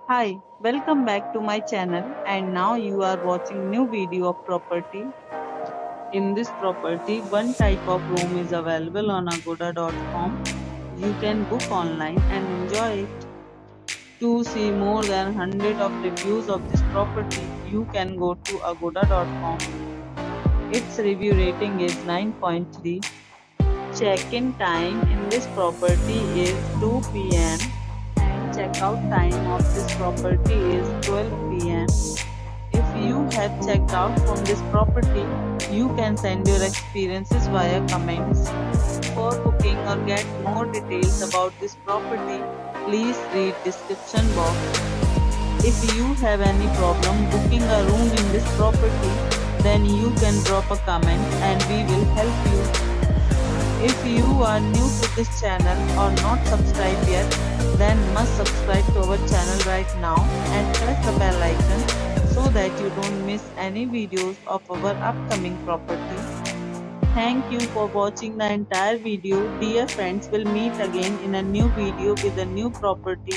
Hi, welcome back to my channel and now you are watching new video of property. In this property, one type of room is available on agoda.com. You can book online and enjoy it. To see more than 100 of reviews of this property, you can go to agoda.com. Its review rating is 9.3. Check-in time in this property is 2 p.m. and check-out time of this property is 12 p.m. If you have checked out from this property, you can send your experiences via comments. For booking or get more details about this property, please read description box. If you have any problem booking a room in this property, then you can drop a comment and we will help you. If you are new to this channel or not subscribed yet, then must subscribe to our channel right now and press the bell icon so that you don't miss any videos of our upcoming property. Thank you for watching the entire video. Dear friends, will meet again in a new video with a new property.